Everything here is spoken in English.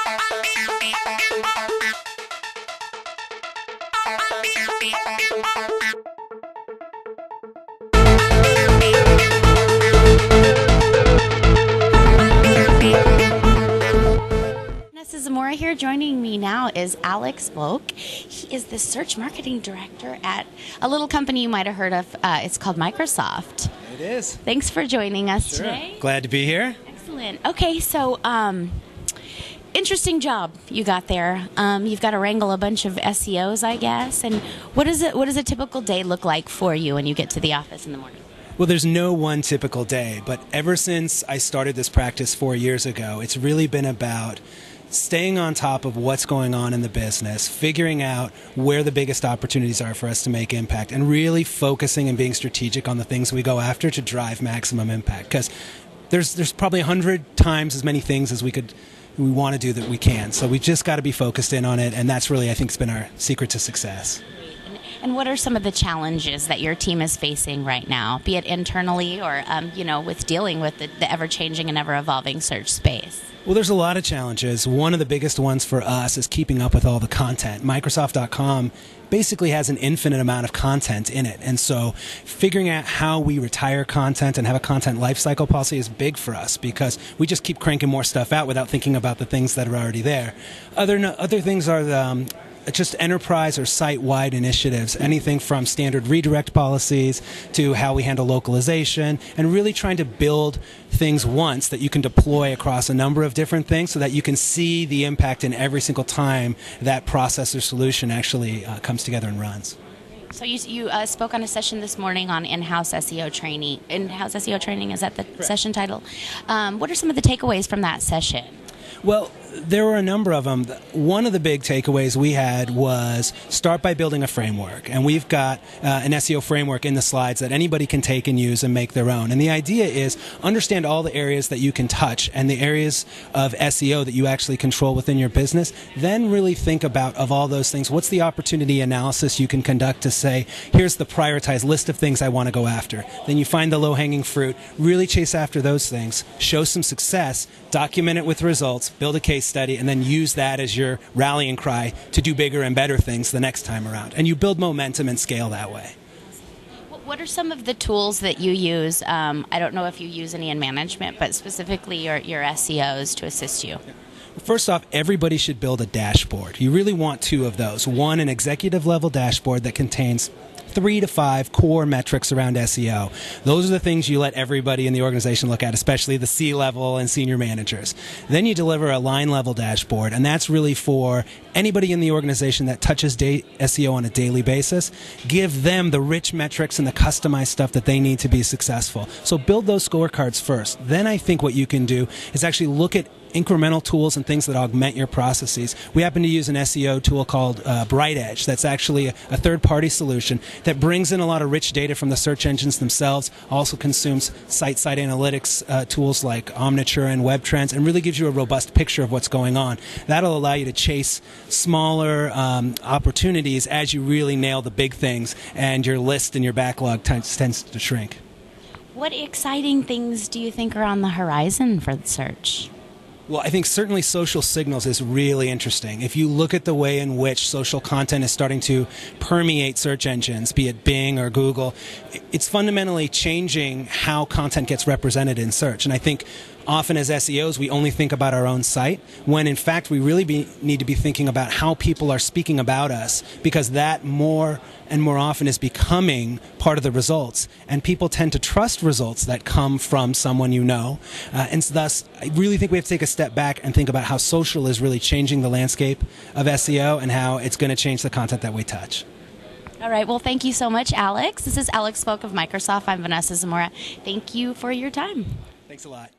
Vanessa Zamora here. Joining me now is Alex Volk. He is the search marketing director at a little company you might have heard of. It's called Microsoft. It is. Thanks for joining us Sure. today. Glad to be here. Excellent. Okay, so interesting job you got there. You've got to wrangle a bunch of SEOs, I guess. And what does a typical day look like for you when you get to the office in the morning? Well, there's no one typical day, but ever since I started this practice 4 years ago, it's really been about staying on top of what's going on in the business, figuring out where the biggest opportunities are for us to make impact, and really focusing and being strategic on the things we go after to drive maximum impact. Because there's probably 100 times as many things as we want to do that we can. So we just got to be focused in on it, and that's really, I think, has been our secret to success. And what are some of the challenges that your team is facing right now, be it internally or, with dealing with the ever-changing and ever-evolving search space? Well, there's a lot of challenges. One of the biggest ones for us is keeping up with all the content. Microsoft.com basically has an infinite amount of content in it. And so figuring out how we retire content and have a content lifecycle policy is big for us because we just keep cranking more stuff out without thinking about the things that are already there. Other things are just enterprise or site-wide initiatives, anything from standard redirect policies to how we handle localization, and really trying to build things once that you can deploy across a number of different things so that you can see the impact in every single time that process or solution actually comes together and runs. So you spoke on a session this morning on in-house SEO training. In-house SEO training, is that the Correct. Session title? What are some of the takeaways from that session? Well, there were a number of them. One of the big takeaways we had was start by building a framework. And we've got an SEO framework in the slides that anybody can take and use and make their own. And the idea is understand all the areas that you can touch and the areas of SEO that you actually control within your business. Then really think about, of all those things, what's the opportunity analysis you can conduct to say, here's the prioritized list of things I want to go after. Then you find the low-hanging fruit, really chase after those things, show some success, document it with results, build a case study, and then use that as your rallying cry to do bigger and better things the next time around. And you build momentum and scale that way. What are some of the tools that you use? I don't know if you use any in management, but specifically your SEOs to assist you. First off, everybody should build a dashboard. You really want two of those. One, an executive level dashboard that contains 3 to 5 core metrics around SEO. Those are the things you let everybody in the organization look at, especially the C-level and senior managers. Then you deliver a line-level dashboard, and that's really for anybody in the organization that touches SEO on a daily basis. Give them the rich metrics and the customized stuff that they need to be successful. So build those scorecards first. Then I think what you can do is actually look at incremental tools and things that augment your processes. We happen to use an SEO tool called BrightEdge. That's actually a third-party solution that brings in a lot of rich data from the search engines themselves, also consumes site-side analytics tools like Omniture and Web Trends, and really gives you a robust picture of what's going on. That'll allow you to chase smaller opportunities as you really nail the big things, and your list and your backlog tends to shrink. What exciting things do you think are on the horizon for the search? Well, I think certainly social signals is really interesting. If you look at the way in which social content is starting to permeate search engines, be it Bing or Google, it's fundamentally changing how content gets represented in search. And I think often as SEOs, we only think about our own site, when in fact we really need to be thinking about how people are speaking about us, because that more and more often is becoming part of the results. And people tend to trust results that come from someone you know. And thus, I really think we have to take a step back and think about how social is really changing the landscape of SEO and how it's going to change the content that we touch. All right. Well, thank you so much, Alex. This is Alex Volk of Microsoft. I'm Vanessa Zamora. Thank you for your time. Thanks a lot.